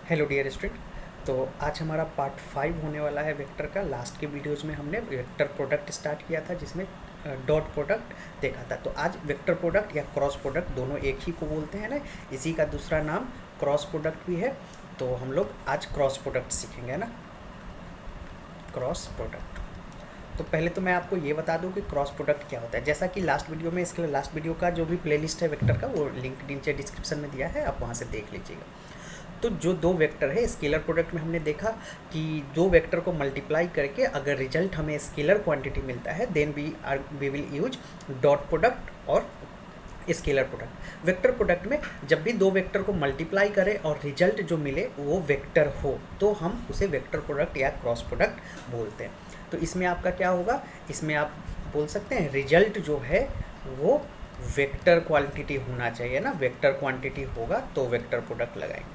Hello dear student. तो आज हमारा पार्ट 5 होने वाला है वेक्टर का। लास्ट के वीडियोज़ में हमने वेक्टर प्रोडक्ट स्टार्ट किया था जिसमें डॉट प्रोडक्ट देखा था। तो आज वेक्टर प्रोडक्ट या क्रॉस प्रोडक्ट दोनों एक ही को बोलते हैं ना, इसी का दूसरा नाम क्रॉस प्रोडक्ट भी है। तो हम लोग आज क्रॉस प्रोडक्ट सीखेंगे ना, क्रॉस प्रोडक्ट। तो पहले तो मैं आपको ये बता दूं कि क्रॉस प्रोडक्ट क्या होता है। जैसा कि लास्ट वीडियो में, इसके लिए लास्ट वीडियो का जो भी प्लेलिस्ट है वेक्टर का, वो लिंक नीचे डिस्क्रिप्शन में दिया है, आप वहाँ से देख लीजिएगा। तो जो दो वेक्टर है, स्केलर प्रोडक्ट में हमने देखा कि दो वेक्टर को मल्टीप्लाई करके अगर रिजल्ट हमें स्केलर क्वांटिटी मिलता है then we will use dot product और स्केलर प्रोडक्ट। वेक्टर प्रोडक्ट में जब भी दो वेक्टर को मल्टीप्लाई करें और रिजल्ट जो मिले वो वेक्टर हो तो हम उसे वेक्टर प्रोडक्ट या क्रॉस प्रोडक्ट बोलते हैं। तो इसमें आपका क्या होगा, इसमें आप बोल सकते हैं रिजल्ट जो है वो वेक्टर क्वांटिटी होना चाहिए ना, वेक्टर क्वांटिटी होगा तो वेक्टर प्रोडक्ट लगाएंगे,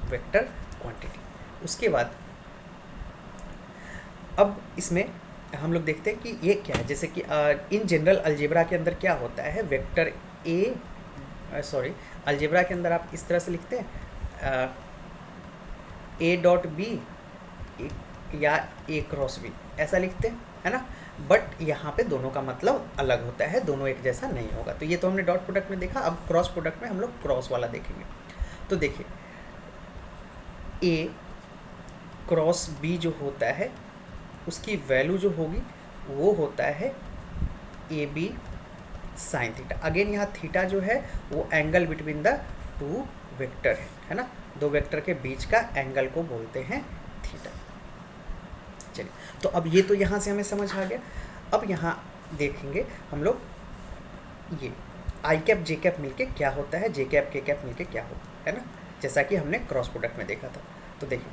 वेक्टर क्वांटिटी। उसके बाद अब इसमें हम लोग देखते हैं कि ये क्या है। जैसे कि इन जनरल अलजेब्रा के अंदर क्या होता है, वेक्टर ए अलजेब्रा के अंदर आप इस तरह से लिखते हैं ए डॉट बी या ए क्रॉस बी, ऐसा लिखते हैं, है ना। बट यहाँ पे दोनों का मतलब अलग होता है, दोनों एक जैसा नहीं होगा। तो ये तो हमने डॉट प्रोडक्ट में देखा। अब क्रॉस प्रोडक्ट में हम लोग क्रॉस वाला देखेंगे। तो देखिए ए क्रॉस बी जो होता है उसकी वैल्यू जो होगी वो होता है A B sine theta. Again यहाँ थीटा जो है वो angle between the two vector है ना, दो वेक्टर के बीच का एंगल को बोलते हैं थीटा। चलिए, तो अब ये तो यहाँ से हमें समझ आ गया। अब यहाँ देखेंगे हम लोग ये आई कैप जे कैप मिलके क्या होता है, जे कैप के कैप मिलके क्या होता है ना, जैसा कि हमने क्रॉस प्रोडक्ट में देखा था। तो देखिए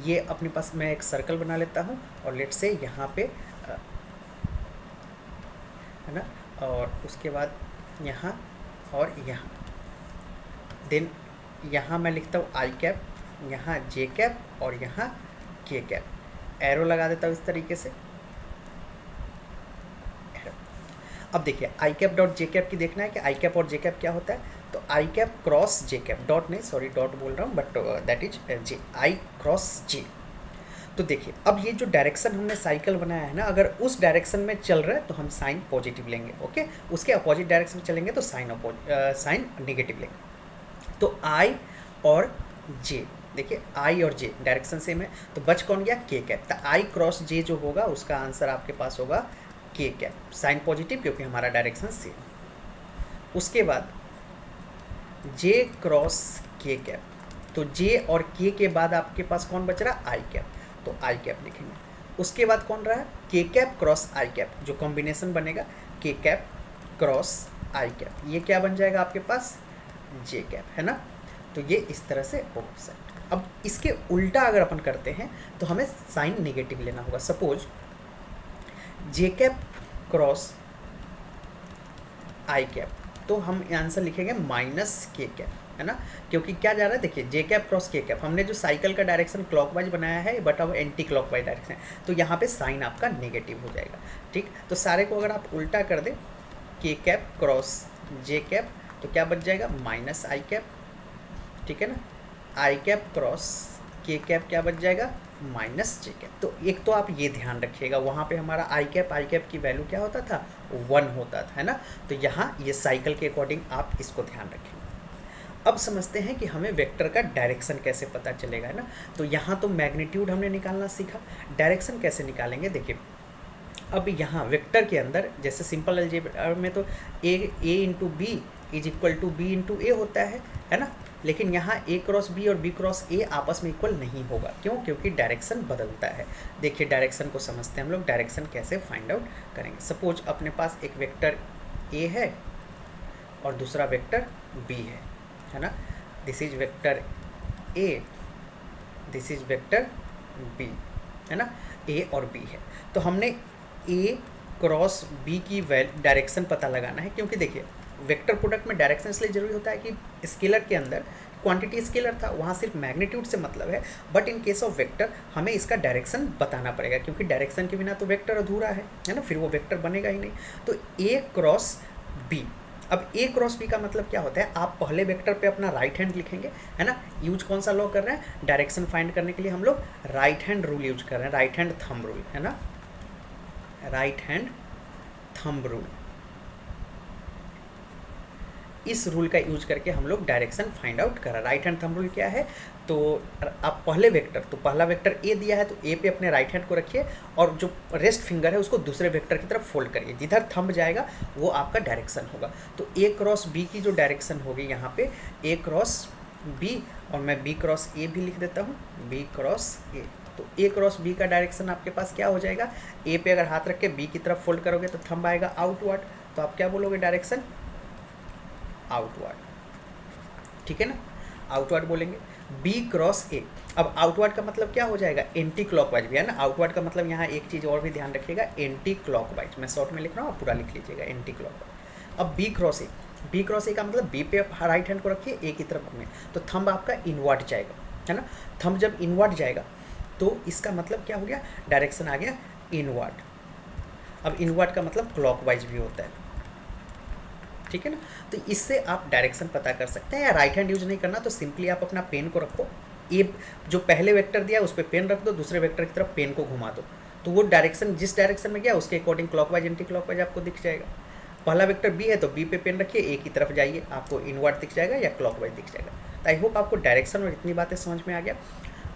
ये अपने पास मैं एक सर्कल बना लेता हूँ और लेट से यहाँ पे है ना, और उसके बाद यहाँ और यहाँ, देन यहाँ मैं लिखता हूँ आई कैप, यहाँ जे कैप और यहाँ के कैप, एरो लगा देता हूँ इस तरीके से। अब देखिए आई कैप डॉट जे कैप की देखना है कि आई कैप और जे कैप क्या होता है। तो I cap cross J cap, dot नहीं सॉरी डॉट बोल रहा हूँ but that is J, I cross J. तो देखिए अब ये जो डायरेक्शन हमने साइकिल बनाया है ना, अगर उस डायरेक्शन में चल रहा है तो हम साइन पॉजिटिव लेंगे, ओके। उसके अपोजिट डायरेक्शन में चलेंगे तो साइन नेगेटिव लेंगे। तो आई और जे, देखिए आई और जे डायरेक्शन सेम है तो बच कौन गया, के कैप। तो आई क्रॉस जे जो होगा उसका आंसर आपके पास होगा के कैप, साइन पॉजिटिव क्योंकि हमारा डायरेक्शन सेम। उसके बाद जे क्रॉस के कैप, तो जे और के बाद आपके पास कौन बच रहा, आई कैप, तो आई कैप लिखेंगे। उसके बाद कौन रहा, के कैप क्रॉस आई कैप, जो कॉम्बिनेशन बनेगा के कैप क्रॉस आई कैप, ये क्या बन जाएगा आपके पास, जे कैप, है ना। तो ये इस तरह से हो सकता है। अब इसके उल्टा अगर अपन करते हैं तो हमें साइन नेगेटिव लेना होगा। सपोज जे कैप क्रॉस आई कैप, तो हम आंसर लिखेंगे माइनस के कैप, है ना। क्योंकि क्या जा रहा है, देखिए जे कैप क्रॉस के कैप, हमने जो साइकिल का डायरेक्शन क्लॉकवाइज बनाया है बट अब एंटी क्लॉकवाइज डायरेक्शन है, तो यहाँ पे साइन आपका नेगेटिव हो जाएगा। ठीक, तो सारे को अगर आप उल्टा कर दें, के कैप क्रॉस जे कैप, तो क्या बच जाएगा, माइनस आई कैप, ठीक है ना। आई कैप क्रॉस के कैप क्या बच जाएगा, माइनस जे कैप। तो एक तो आप ये ध्यान रखिएगा, वहाँ पे हमारा आई कैप की वैल्यू क्या होता था, 1 होता था, है ना। तो यहाँ ये साइकिल के अकॉर्डिंग आप इसको ध्यान रखेंगे। अब समझते हैं कि हमें वेक्टर का डायरेक्शन कैसे पता चलेगा, है ना। तो यहाँ तो मैग्नीट्यूड हमने निकालना सीखा, डायरेक्शन कैसे निकालेंगे। देखिए अब यहाँ वेक्टर के अंदर जैसे सिंपल अलजेब्रा में तो A into B is equal to B into A होता है ना। लेकिन यहाँ ए क्रॉस बी और बी क्रॉस ए आपस में इक्वल नहीं होगा, क्यों, क्योंकि डायरेक्शन बदलता है। देखिए डायरेक्शन को समझते हैं हम लोग, डायरेक्शन कैसे फाइंड आउट करेंगे। सपोज अपने पास एक वेक्टर ए है और दूसरा वेक्टर बी है ना। This is vector A, this is vector B, है ना, ए और बी है। तो हमने ए क्रॉस बी की डायरेक्शन पता लगाना है, क्योंकि देखिए वेक्टर प्रोडक्ट में डायरेक्शन इसलिए जरूरी होता है कि स्केलर के अंदर क्वांटिटी स्केलर था, वहाँ सिर्फ मैग्नीट्यूड से मतलब है, but in case of vector हमें इसका डायरेक्शन बताना पड़ेगा, क्योंकि डायरेक्शन के बिना तो वेक्टर अधूरा है ना, फिर वो वेक्टर बनेगा ही नहीं। तो ए क्रॉस बी, अब ए क्रॉस बी का मतलब क्या होता है, आप पहले वेक्टर पे अपना राइट हैंड लिखेंगे, है ना। यूज कौन सा लॉ कर रहे हैं, डायरेक्शन फाइंड करने के लिए हम लोग राइट हैंड रूल यूज कर रहे हैं, राइट हैंड थंब रूल, है ना, राइट हैंड थंब रूल। इस रूल का यूज करके हम लोग डायरेक्शन फाइंड आउट कर रहे हैं। राइट हैंड थंब रूल क्या है, तो आप पहले वेक्टर, तो पहला वेक्टर ए दिया है तो ए पे अपने राइट हैंड को रखिए और जो रेस्ट फिंगर है उसको दूसरे वेक्टर की तरफ फोल्ड करिए, जिधर थंब जाएगा वो आपका डायरेक्शन होगा। तो ए क्रॉस बी की जो डायरेक्शन होगी यहाँ पे ए क्रॉस बी, और मैं बी क्रॉस ए भी लिख देता हूँ, बी क्रॉस ए। तो ए क्रॉस बी का डायरेक्शन आपके पास क्या हो जाएगा, ए पे अगर हाथ रख के बी की तरफ फोल्ड करोगे तो थंब आएगा आउटवर्ड, तो आप क्या बोलोगे, डायरेक्शन आउटवर्ड, ठीक है ना, आउटवर्ड बोलेंगे। बी क्रॉस ए, अब आउटवर्ड का मतलब क्या हो जाएगा, एंटी क्लॉकवाइज भी, है ना। आउटवर्ड का मतलब यहाँ एक चीज़ और भी ध्यान रखिएगा, एंटी क्लॉकवाइज, मैं शॉर्ट में लिख रहा हूँ, आप पूरा लिख लीजिएगा, एंटी क्लॉकवाइज। अब B cross A, B cross A का मतलब बी पे राइट हैंड को रखिए, ए की तरफ घूमे, तो थंब आपका इनवर्ड जाएगा, है ना। थंब जब इनवर्ड जाएगा तो इसका मतलब क्या हो गया, डायरेक्शन आ गया इनवर्ड। अब इनवर्ड का मतलब क्लॉकवाइज भी होता है, ठीक है ना। तो इससे आप डायरेक्शन पता कर सकते हैं। या राइट हैंड यूज नहीं करना तो सिंपली आप अपना पेन को रखो, ये जो पहले वेक्टर दिया उस पर पेन रख दो, दूसरे वेक्टर की तरफ पेन को घुमा दो, तो वो डायरेक्शन जिस डायरेक्शन में गया उसके अकॉर्डिंग क्लॉकवाइज एंटी क्लॉकवाइज आपको दिख जाएगा। पहला वेक्टर बी है तो बी पे पेन रखिए, ए की तरफ जाइए, आपको इनवर्ड दिख जाएगा या क्लॉकवाइज दिख जाएगा। तो आई होप आपको डायरेक्शन और इतनी बातें समझ में आ गया।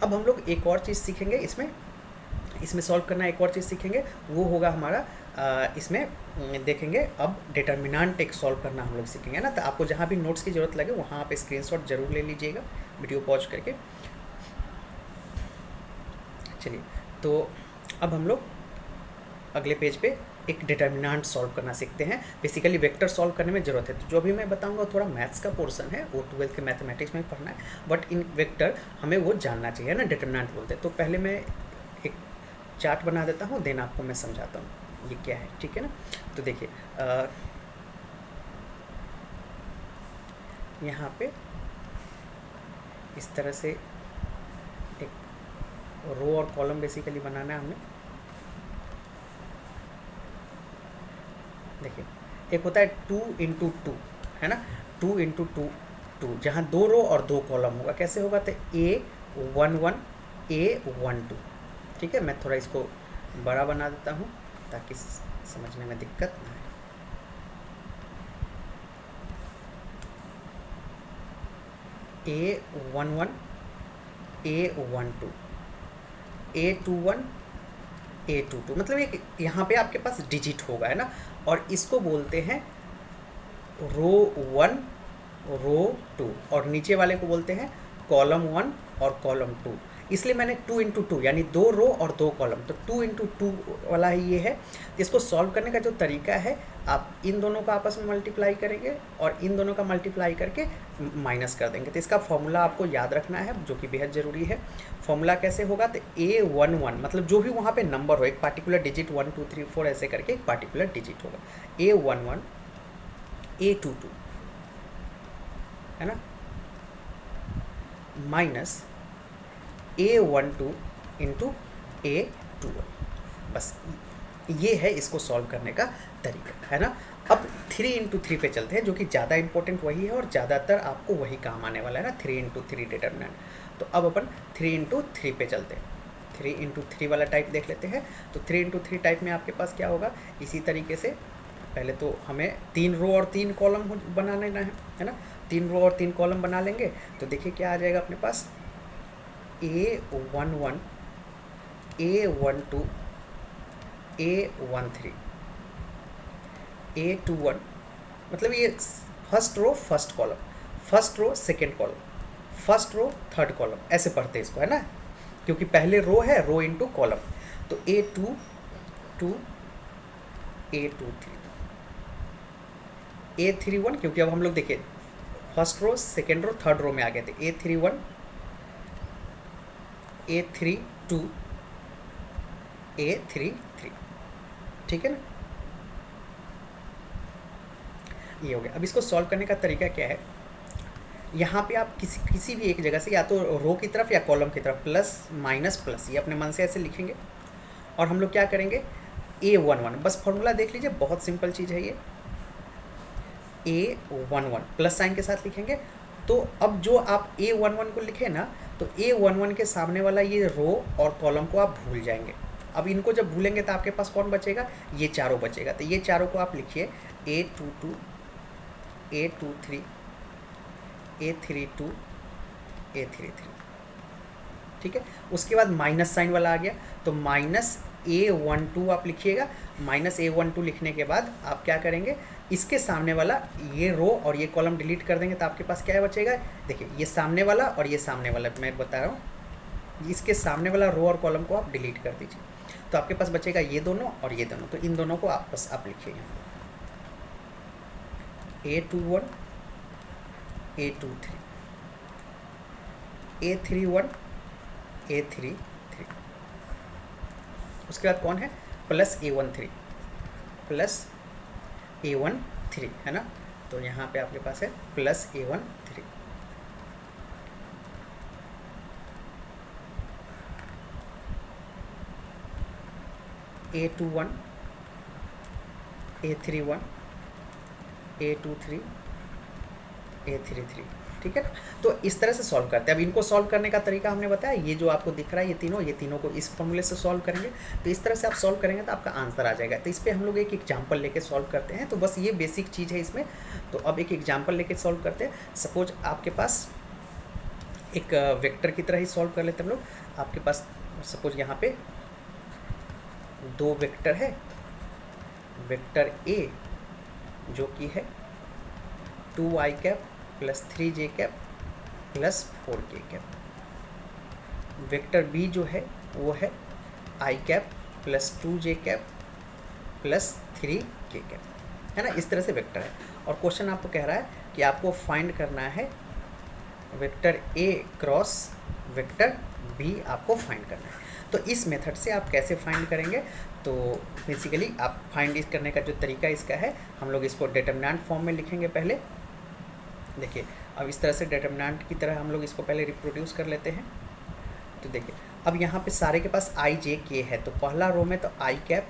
अब हम लोग एक और चीज़ सीखेंगे, इसमें सॉल्व करना एक और चीज़ सीखेंगे, वो होगा हमारा इसमें देखेंगे अब डिटर्मिनेंट एक सॉल्व करना हम लोग सीखेंगे ना। तो आपको जहाँ भी नोट्स की ज़रूरत लगे वहाँ आप स्क्रीनशॉट जरूर ले लीजिएगा वीडियो पॉज करके। चलिए, तो अब हम लोग अगले पेज पे एक डिटर्मिनेंट सॉल्व करना सीखते हैं। बेसिकली वेक्टर सॉल्व करने में ज़रूरत है, तो जो भी मैं बताऊंगा थोड़ा मैथ्स का पोर्शन है, वो 12th के मैथमेटिक्स में पढ़ना है, बट इन वेक्टर हमें वो जानना चाहिए ना, डिटर्मिनेंट बोलते हैं। तो पहले मैं एक चार्ट बना देता हूँ, देन आपको मैं समझाता हूँ ये क्या है, ठीक है ना। तो देखिए यहाँ पे इस तरह से एक रो और कॉलम बेसिकली बनाना है हमें। देखिए, एक होता है 2 × 2, है ना, 2 × 2 2, जहाँ 2 रो और 2 कॉलम होगा। कैसे होगा, तो A11 A12, ठीक है। मैं थोड़ा इसको बड़ा बना देता हूँ ताकि समझने में दिक्कत ना आए। A11 A12 A21 A22, मतलब एक यहाँ पे आपके पास डिजिट होगा, है ना। और इसको बोलते हैं रो 1 रो 2, और नीचे वाले को बोलते हैं कॉलम 1 और कॉलम 2। इसलिए मैंने 2 × 2 यानी 2 रो और 2 कॉलम, तो 2 × 2 वाला ही ये है। इसको सॉल्व करने का जो तरीका है, आप इन दोनों का आपस में मल्टीप्लाई करेंगे और इन दोनों का मल्टीप्लाई करके माइनस कर देंगे। तो इसका फॉर्मूला आपको याद रखना है, जो कि बेहद ज़रूरी है। फॉर्मूला कैसे होगा, तो A11 मतलब जो भी वहाँ पे नंबर हो, एक पार्टिकुलर डिजिट 1 2 3 4 ऐसे करके एक पार्टिकुलर डिजिट होगा। A11 A22, है ना, माइनस A12 × A21। बस ये है इसको सॉल्व करने का तरीका, है ना। अब 3 × 3 पे चलते हैं, जो कि ज़्यादा इंपॉर्टेंट वही है और ज़्यादातर आपको वही काम आने वाला है ना, 3 × 3 डिटर्मिनेंट। तो अब अपन 3 × 3 पे चलते हैं, 3 × 3 वाला टाइप देख लेते हैं। तो 3 × 3 टाइप में आपके पास क्या होगा, इसी तरीके से पहले तो हमें 3 रो और 3 कॉलम बना लेना है ना। 3 रो और 3 कॉलम बना लेंगे तो देखिए क्या आ जाएगा अपने पास, A11 A12 A13 A21, मतलब ये first row first column, first row second column, first row third column, ऐसे पढ़ते हैं इसको, है ना, क्योंकि पहले रो है, रो इंटू कॉलम। तो A22 A23 A31, क्योंकि अब हम लोग देखिए first row second row third row में आ गए थे, A31 A32 A33, ठीक है ना। ये हो गया। अब इसको सॉल्व करने का तरीका क्या है, यहाँ पे आप किसी भी एक जगह से या तो रो की तरफ या कॉलम की तरफ प्लस माइनस प्लस, ये अपने मन से ऐसे लिखेंगे। और हम लोग क्या करेंगे, A11, बस फॉर्मूला देख लीजिए, बहुत सिंपल चीज़ है ये। A11 प्लस साइन के साथ लिखेंगे। तो अब जो आप A11 को लिखे ना, तो A11 के सामने वाला ये रो और कॉलम को आप भूल जाएंगे। अब इनको जब भूलेंगे तो आपके पास कौन बचेगा, ये चारों बचेगा। तो ये चारों को आप लिखिए A22, A23, A32, A33, ठीक है। उसके बाद माइनस साइन वाला आ गया, तो माइनस A12 आप लिखिएगा। माइनस A12 लिखने के बाद आप क्या करेंगे, इसके सामने वाला ये रो और ये कॉलम डिलीट कर देंगे, तो आपके पास क्या बचेगा, देखिए ये सामने वाला और ये सामने वाला मैं बता रहा हूँ, इसके सामने वाला रो और कॉलम को आप डिलीट कर दीजिए, तो आपके पास बचेगा ये दोनों और ये दोनों। तो इन दोनों को आपस आप लिखिए यहाँ A21, A23, A31, A33, उसके बाद कौन है, प्लस A13, प्लस A13 है ना। तो यहाँ पे आपके पास है plus A13, A21, A31, A23, A33, ठीक है। तो इस तरह से सॉल्व करते हैं। अब इनको सॉल्व करने का तरीका हमने बताया, ये जो आपको दिख रहा है ये तीनों को इस फॉर्मूले से सॉल्व करेंगे। तो इस तरह से आप सॉल्व करेंगे तो आपका आंसर आ जाएगा। तो इस पर हम लोग एक एग्जाम्पल लेके सॉल्व करते हैं। तो बस ये बेसिक चीज़ है इसमें। तो अब एक एग्जाम्पल लेके सॉल्व करते हैं। सपोज आपके पास एक वेक्टर की तरह ही सॉल्व कर लेते हैं हम लोग। आपके पास सपोज यहाँ पे दो वेक्टर है, वेक्टर ए जो कि है 2i cap plus 3j cap plus 4k cap, vector B जो है वो है i cap plus 2j cap plus 3k cap, है ना। इस तरह से वेक्टर है और क्वेश्चन आपको कह रहा है कि आपको फाइंड करना है vector a cross vector b, आपको फाइंड करना है। तो इस मेथड से आप कैसे फाइंड करेंगे, तो बेसिकली आप फाइंड इस करने का जो तरीका इसका है, हम लोग इसको डिटरमिनेंट फॉर्म में लिखेंगे पहले। देखिए अब इस तरह से डिटरमिनेंट की तरह हम लोग इसको पहले रिप्रोड्यूस कर लेते हैं। तो देखिए अब यहाँ पे सारे के पास i j k है, तो पहला रो में तो i कैप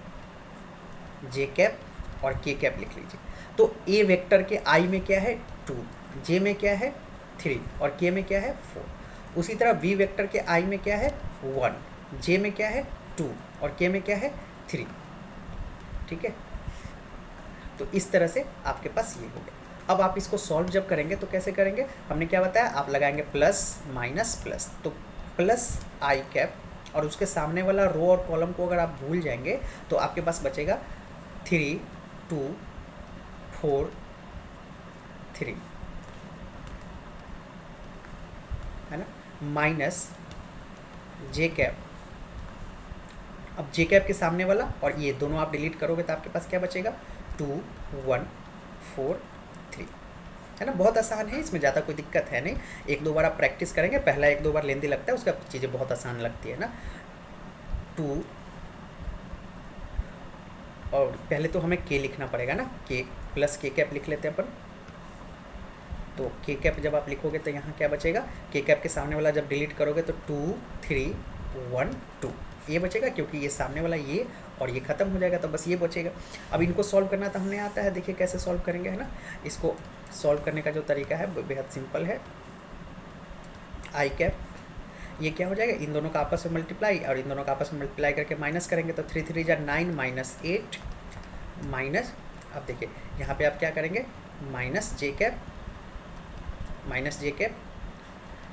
j कैप और k कैप लिख लीजिए। तो a वेक्टर के i में क्या है 2, j में क्या है 3 और k में क्या है 4। उसी तरह v वेक्टर के i में क्या है 1, j में क्या है 2 और k में क्या है 3, ठीक है। तो इस तरह से आपके पास ये हो गया। अब आप इसको सॉल्व जब करेंगे तो कैसे करेंगे, हमने क्या बताया, आप लगाएंगे प्लस माइनस प्लस, तो प्लस i कैप और उसके सामने वाला रो और कॉलम को अगर आप भूल जाएंगे तो आपके पास बचेगा 3 2 4 3, है ना, माइनस जे कैप। अब जे कैप के सामने वाला और ये दोनों आप डिलीट करोगे तो आपके पास क्या बचेगा 2 1 4 3, है ना। बहुत आसान है, इसमें ज़्यादा कोई दिक्कत है नहीं। एक दो बार आप प्रैक्टिस करेंगे, पहला एक दो बार लेंदी लगता है, उसका चीज़ें बहुत आसान लगती है ना। 2 और पहले तो हमें के लिखना पड़ेगा ना, के प्लस के कैप लिख लेते हैं अपन। तो के कैप जब आप लिखोगे तो यहाँ क्या बचेगा, के कैप के सामने वाला जब डिलीट करोगे तो 2 3 1 2 ये बचेगा, क्योंकि ये सामने वाला ये और ये ख़त्म हो जाएगा, तो बस ये बचेगा। अब इनको सॉल्व करना तो हमने आता है, देखिए कैसे सॉल्व करेंगे, है ना। इसको सॉल्व करने का जो तरीका है बेहद सिंपल है। आई कैप ये क्या हो जाएगा, इन दोनों का आपस में मल्टीप्लाई और इन दोनों का आपस में मल्टीप्लाई करके माइनस करेंगे, तो 3 3 जा 9 माइनस 8 माइनस, अब देखिए यहाँ पे आप क्या करेंगे, माइनस जे कैप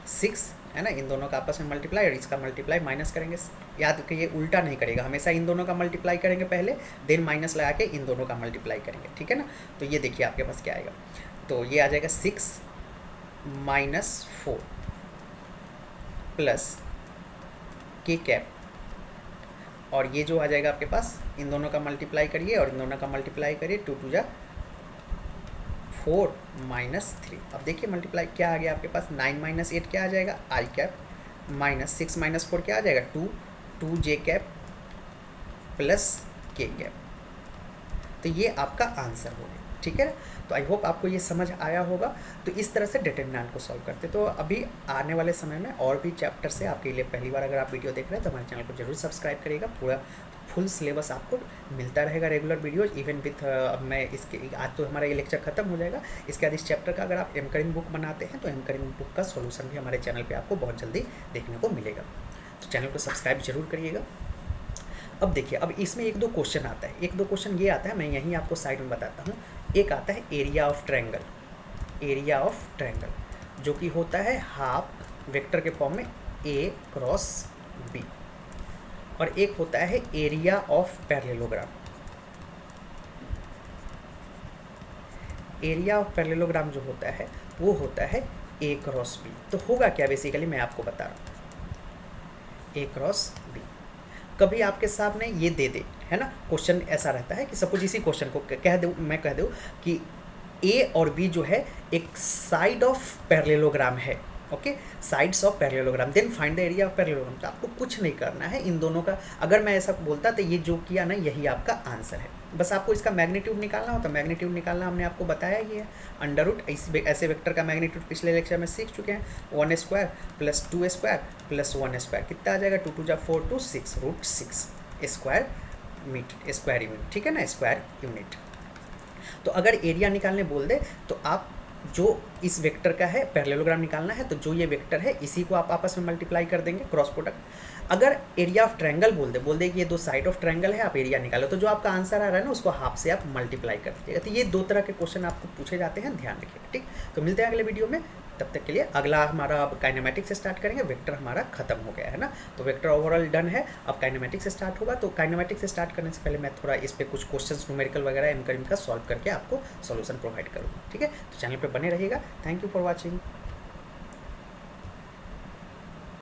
6, है ना। इन दोनों का आपस में मल्टीप्लाई और इसका मल्टीप्लाई माइनस करेंगे। याद रखिए ये उल्टा नहीं करेगा, हमेशा इन दोनों का मल्टीप्लाई करेंगे पहले, देन माइनस लगा के इन दोनों का मल्टीप्लाई करेंगे, ठीक है ना। तो ये देखिए आपके पास क्या आएगा, तो ये आ जाएगा 6 माइनस 4 प्लस के कैप, और ये जो आ जाएगा आपके पास, इन दोनों का मल्टीप्लाई करिए और इन दोनों का मल्टीप्लाई करिए, 2 2 जा 4 माइनस 3। अब देखिए मल्टीप्लाई क्या आ गया आपके पास, 9 माइनस 8 क्या आ जाएगा, आई कैप माइनस 6 माइनस 4 क्या आ जाएगा, 2 जे कैप प्लस के कैप। तो ये आपका आंसर हो गया। ठीक है। तो आई होप आपको ये समझ आया होगा। तो इस तरह से डिटरमिनेंट को सॉल्व करते। तो अभी आने वाले समय में और भी चैप्टर से आपके लिए पहली बार अगर आप वीडियो देख रहे हैं तो हमारे चैनल को जरूर सब्सक्राइब करिएगा। पूरा फुल सिलेबस आपको मिलता रहेगा रेगुलर वीडियोज इवन विथ मैं इसके आज तो हमारा ये लेक्चर खत्म हो जाएगा। इसके बाद इस चैप्टर का अगर आप एमकरिंग बुक बनाते हैं तो एमकरिंग बुक का सॉल्यूशन भी हमारे चैनल पे आपको बहुत जल्दी देखने को मिलेगा। तो चैनल को सब्सक्राइब जरूर करिएगा। अब देखिए, अब इसमें एक दो क्वेश्चन आता है, एक दो क्वेश्चन ये आता है, मैं यहीं आपको साइड में बताता हूँ। एक आता है area of triangle, area of triangle जो कि होता है हाफ वेक्टर के फॉर्म में ए क्रॉस बी, और एक होता है area of parallelogram. Area of parallelogram जो होता है वो होता है ए क्रॉस बी। तो होगा क्या बेसिकली मैं आपको बता रहा हूँ, ए क्रॉस बी। कभी आपके सामने ये दे दे, है ना, क्वेश्चन ऐसा रहता है कि सपोज इसी क्वेश्चन को मैं कह दूँ कि ए और बी जो है एक साइड ऑफ पैरेललोग्राम है, okay, sides of parallelogram, then find the area of parallelogram. तो आपको कुछ नहीं करना है इन दोनों का। अगर मैं ऐसा बोलता तो ये जो किया ना यही आपका आंसर है। बस आपको इसका मैग्नीट्यूड निकालना हो तो मैग्नीट्यूड निकालना हमने आपको बताया ही है। अंडर रूट ऐसे वेक्टर का मैग्नीट्यूड पिछले लेक्चर में सीख चुके हैं। 1 square plus 2 square plus 1 square कितना आ जाएगा, 2 2 जा 4 2 6 रूट 6 स्क्वायर यूनिट, ठीक है ना, स्क्वायर यूनिट। तो अगर एरिया निकालने बोल दे तो आप जो इस वेक्टर का है पैरेललोग्राम निकालना है, तो जो ये वेक्टर है इसी को आप आपस में मल्टीप्लाई कर देंगे, क्रॉस प्रोडक्ट। अगर एरिया ऑफ ट्रायंगल बोल दे कि ये दो साइड ऑफ ट्रायंगल है, आप एरिया निकालो, तो जो आपका आंसर आ रहा है ना उसको हाफ से आप मल्टीप्लाई कर दीजिएगा। तो ये दो तरह के क्वेश्चन आपको पूछे जाते हैं, ध्यान रखिएगा, ठीक। तो मिलते हैं अगले वीडियो में, तब तक के लिए। अगला हमारा अब काइनेमेटिक्स से स्टार्ट करेंगे। वेक्टर हमारा खत्म हो गया है ना, तो वेक्टर ओवरऑल डन है। अब काइनेमेटिक्स से स्टार्ट होगा। तो काइनेमेटिक्स से स्टार्ट करने से पहले मैं थोड़ा इस पर कुछ क्वेश्चंस न्यूमेरिकल वगैरह एमकरिंग का सॉल्व करके आपको सॉल्यूशन प्रोवाइड करूँगा, ठीक है। तो चैनल पर बने रहिएगा। Thank you for watching.